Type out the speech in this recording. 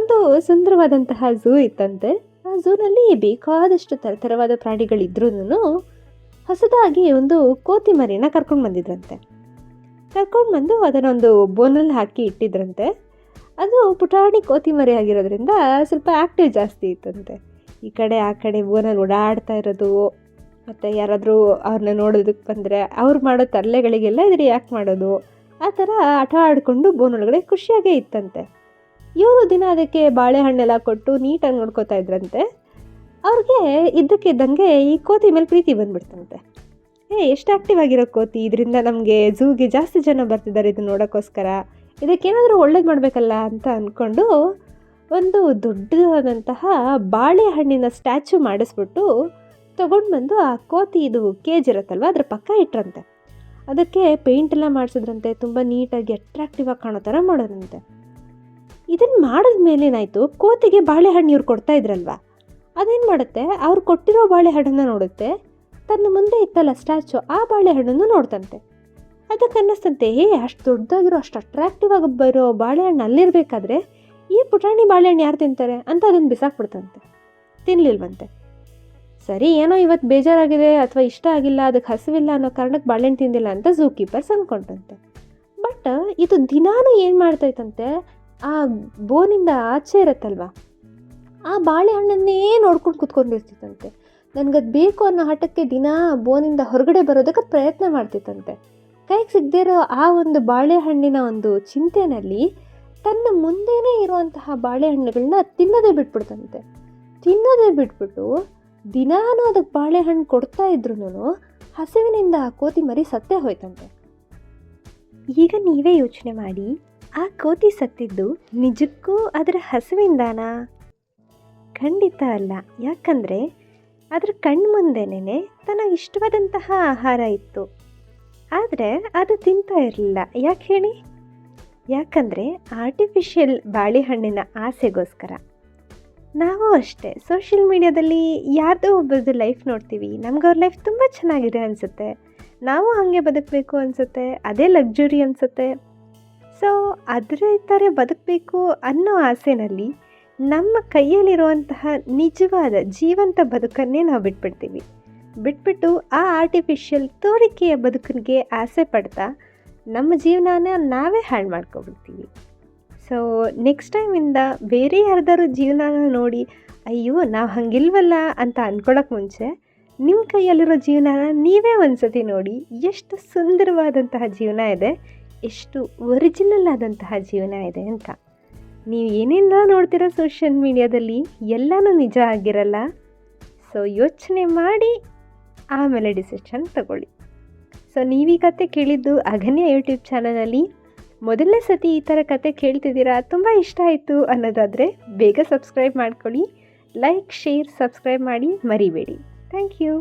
ಒಂದು ಸುಂದರವಾದಂತಹ ಝೂ ಇತ್ತಂತೆ. ಆ ಝೂನಲ್ಲಿ ಬೇಕಾದಷ್ಟು ಥರಥರವಾದ ಪ್ರಾಣಿಗಳಿದ್ರೂ ಹೊಸದಾಗಿ ಒಂದು ಕೋತಿ ಮರಿನ ಕರ್ಕೊಂಡು ಬಂದಿದ್ರಂತೆ. ಕರ್ಕೊಂಡು ಬಂದು ಅದನ್ನೊಂದು ಬೋನಲ್ಲಿ ಹಾಕಿ ಇಟ್ಟಿದ್ರಂತೆ. ಅದು ಪುಟಾಣಿ ಕೋತಿ ಮರಿ ಆಗಿರೋದ್ರಿಂದ ಸ್ವಲ್ಪ ಆ್ಯಕ್ಟಿವ್ ಜಾಸ್ತಿ ಇತ್ತಂತೆ. ಈ ಕಡೆ ಆ ಕಡೆ ಬೋನಲ್ಲಿ ಓಡಾಡ್ತಾ ಇರೋದು, ಮತ್ತು ಯಾರಾದರೂ ಅವ್ರನ್ನ ನೋಡೋದಕ್ಕೆ ಬಂದರೆ ಅವ್ರು ಮಾಡೋ ತರಲೆಗಳಿಗೆಲ್ಲ ಇದು ರಿಯಾಕ್ಟ್ ಮಾಡೋದು, ಆ ಥರ ಆಟ ಆಡಿಕೊಂಡು ಬೋನೊಳಗಡೆ ಖುಷಿಯಾಗೇ ಇತ್ತಂತೆ. ಇವರು ದಿನ ಅದಕ್ಕೆ ಬಾಳೆಹಣ್ಣೆಲ್ಲ ಕೊಟ್ಟು ನೀಟಾಗಿ ನೋಡ್ಕೋತಾ ಇದ್ರಂತೆ. ಅವ್ರಿಗೆ ಇದ್ದಕ್ಕಿದ್ದಂಗೆ ಈ ಕೋತಿ ಮೇಲೆ ಪ್ರೀತಿ ಬಂದುಬಿಡ್ತಂತೆ. ಎಷ್ಟು ಆ್ಯಕ್ಟಿವ್ ಆಗಿರೋ ಕೋತಿ, ಇದರಿಂದ ನಮಗೆ ಝೂಗೆ ಜಾಸ್ತಿ ಜನ ಬರ್ತಿದ್ದಾರೆ ಇದು ನೋಡೋಕ್ಕೋಸ್ಕರ, ಇದಕ್ಕೇನಾದರೂ ಒಳ್ಳೇದು ಮಾಡಬೇಕಲ್ಲ ಅಂತ ಅಂದ್ಕೊಂಡು ಒಂದು ದೊಡ್ಡದಾದಂತಹ ಬಾಳೆಹಣ್ಣಿನ ಸ್ಟ್ಯಾಚ್ಯೂ ಮಾಡಿಸ್ಬಿಟ್ಟು ತೊಗೊಂಡು ಬಂದು ಆ ಕೋತಿ ಇದು ಕೇಜ್ ಇರುತ್ತಲ್ವ ಅದ್ರ ಪಕ್ಕ ಇಟ್ರಂತೆ. ಅದಕ್ಕೆ ಪೇಂಟೆಲ್ಲ ಮಾಡಿಸಿದ್ರಂತೆ, ತುಂಬ ನೀಟಾಗಿ ಅಟ್ರಾಕ್ಟಿವ್ ಆಗಿ ಕಾಣೋ ಥರ ಮಾಡೋದಂತೆ. ಇದನ್ನು ಮಾಡಿದ್ಮೇಲೆ ಏನಾಯಿತು, ಕೋತಿಗೆ ಬಾಳೆಹಣ್ಣು ಇವ್ರು ಕೊಡ್ತಾ ಇದ್ರಲ್ವ, ಅದೇನು ಮಾಡುತ್ತೆ, ಅವ್ರು ಕೊಟ್ಟಿರೋ ಬಾಳೆಹಣ್ಣನ್ನು ನೋಡುತ್ತೆ, ತನ್ನ ಮುಂದೆ ಇತ್ತಲ್ಲ ಸ್ಟ್ಯಾಚು ಆ ಬಾಳೆಹಣ್ಣನ್ನು ನೋಡ್ತಂತೆ. ಅದಕ್ಕೆ ಅನ್ನಿಸ್ತಂತೆ, ಅಷ್ಟು ದೊಡ್ಡದಾಗಿರೋ ಅಷ್ಟು ಅಟ್ರಾಕ್ಟಿವ್ ಆಗಿ ಬರೋ ಬಾಳೆಹಣ್ಣು ಅಲ್ಲಿರಬೇಕಾದ್ರೆ ಈ ಪುಟಾಣಿ ಬಾಳೆಹಣ್ಣು ಯಾರು ತಿಂತಾರೆ ಅಂತ ಅದನ್ನು ಬಿಸಾಕ್ಬಿಡ್ತಂತೆ. ತಿನ್ನಲಿಲ್ವಂತೆ. ಸರಿ, ಏನೋ ಇವತ್ತು ಬೇಜಾರಾಗಿದೆ ಅಥವಾ ಇಷ್ಟ ಆಗಿಲ್ಲ, ಅದಕ್ಕೆ ಹಸಿವಿಲ್ಲ ಅನ್ನೋ ಕಾರಣಕ್ಕೆ ಬಾಳೆಹಣ್ಣು ತಿಂದಿಲ್ಲ ಅಂತ ಝೂ ಕೀಪರ್ಸ್ ಅಂದ್ಕೊಂಡಂತೆ. ಬಟ್ ಇದು ದಿನಾನು ಏನು ಮಾಡ್ತೈತಂತೆ, ಆ ಬೋನಿಂದ ಆಚೆ ಇರುತ್ತಲ್ವ ಆ ಬಾಳೆಹಣ್ಣನ್ನೇ ನೋಡ್ಕೊಂಡು ಕೂತ್ಕೊಂಡಿರ್ತಿತ್ತಂತೆ. ನನಗದು ಬೇಕು ಅನ್ನೋ ಹಠಕ್ಕೆ ದಿನ ಬೋನಿಂದ ಹೊರಗಡೆ ಬರೋದಕ್ಕೆ ಪ್ರಯತ್ನ ಮಾಡ್ತಿತ್ತಂತೆ. ಕೈಗೆ ಸಿಗದೇ ಇರೋ ಆ ಒಂದು ಬಾಳೆಹಣ್ಣಿನ ಒಂದು ಚಿಂತೆಯಲ್ಲಿ ತನ್ನ ಮುಂದೆನೇ ಇರುವಂತಹ ಬಾಳೆಹಣ್ಣುಗಳನ್ನ ತಿನ್ನೋದೇ ಬಿಟ್ಬಿಟ್ಟು ದಿನಾನು ಅದಕ್ಕೆ ಬಾಳೆಹಣ್ಣು ಕೊಡ್ತಾ ಇದ್ರೂ ಹಸಿವಿನಿಂದ ಆ ಕೋತಿ ಮರಿ ಸತ್ತೇ ಹೋಯ್ತಂತೆ. ಈಗ ನೀವೇ ಯೋಚನೆ ಮಾಡಿ, ಆ ಕೋತಿ ಸತ್ತಿದ್ದು ನಿಜಕ್ಕೂ ಅದರ ಹಸಿವಿಂದಾನಾ? ಖಂಡಿತ ಅಲ್ಲ. ಯಾಕಂದರೆ ಅದರ ಕಣ್ಮುಂದೆನೇ ತನಗೆ ಇಷ್ಟವಾದಂತಹ ಆಹಾರ ಇತ್ತು, ಆದರೆ ಅದು ತಿಂತಾ ಇರಲಿಲ್ಲ. ಯಾಕೆ ಹೇಳಿ? ಯಾಕಂದರೆ ಆರ್ಟಿಫಿಷಿಯಲ್ ಬಾಳೆಹಣ್ಣಿನ ಆಸೆಗೋಸ್ಕರ. ನಾವು ಅಷ್ಟೇ ಸೋಷಿಯಲ್ ಮೀಡಿಯಾದಲ್ಲಿ ಯಾರ್ದೋ ಒಬ್ಬರದ್ದು ಲೈಫ್ ನೋಡ್ತೀವಿ, ನಮ್ಗೆ ಅವ್ರ ಲೈಫ್ ತುಂಬ ಚೆನ್ನಾಗಿದೆ ಅನಿಸುತ್ತೆ, ನಾವು ಹಾಗೆ ಬದುಕಬೇಕು ಅನಿಸುತ್ತೆ, ಅದೇ ಲಕ್ಸುರಿ ಅನಿಸುತ್ತೆ. ಸೊ ಅದೇ ಥರ ಬದುಕಬೇಕು ಅನ್ನೋ ಆಸೆನಲ್ಲಿ ನಮ್ಮ ಕೈಯಲ್ಲಿರುವಂತಹ ನಿಜವಾದ ಜೀವಂತ ಬದುಕನ್ನೇ ನಾವು ಬಿಟ್ಬಿಟ್ಟು ಆ ಆರ್ಟಿಫಿಷಿಯಲ್ ತೋರಿಕೆಯ ಬದುಕಿಗೆ ಆಸೆ ಪಡ್ತಾ ನಮ್ಮ ಜೀವನನ ನಾವೇ ಹಾಳು ಮಾಡ್ಕೊಬಿಡ್ತೀವಿ. ಸೊ ನೆಕ್ಸ್ಟ್ ಟೈಮಿಂದ ಬೇರೆ ಯಾರ್ದಾರು ಜೀವನನ ನೋಡಿ ಅಯ್ಯೋ ನಾವು ಹಂಗಿಲ್ವಲ್ಲ ಅಂತ ಅಂದ್ಕೊಳ್ಳೋಕೆ ಮುಂಚೆ ನಿಮ್ಮ ಕೈಯಲ್ಲಿರೋ ಜೀವನನ ನೀವೇ ಒಂದ್ಸತಿ ನೋಡಿ, ಎಷ್ಟು ಸುಂದರವಾದಂತಹ ಜೀವನ ಇದೆ, ಎಷ್ಟು ಒರಿಜಿನಲ್ ಆದಂತಹ ಜೀವನ ಇದೆ ಅಂತ. ನೀವು ಏನೆಲ್ಲ ನೋಡ್ತೀರಾ ಸೋಷಿಯಲ್ ಮೀಡಿಯಾದಲ್ಲಿ ಎಲ್ಲನೂ ನಿಜ ಆಗಿರಲ್ಲ. ಸೊ ಯೋಚನೆ ಮಾಡಿ ಆಮೇಲೆ ಡಿಸಿಷನ್ ತಗೊಳ್ಳಿ. ಸೊ ನೀವೀ ಕತೆ ಕೇಳಿದ್ದು ಅಗನ್ಯ ಯೂಟ್ಯೂಬ್ ಚಾನಲಲ್ಲಿ ಮೊದಲನೇ ಸತಿ ಈ ಥರ ಕತೆ ಕೇಳ್ತಿದ್ದೀರಾ, ತುಂಬ ಇಷ್ಟ ಆಯಿತು ಅನ್ನೋದಾದರೆ ಬೇಗ ಸಬ್ಸ್ಕ್ರೈಬ್ ಮಾಡ್ಕೊಳ್ಳಿ. ಲೈಕ್, ಶೇರ್, ಸಬ್ಸ್ಕ್ರೈಬ್ ಮಾಡಿ ಮರಿಬೇಡಿ. Thank you.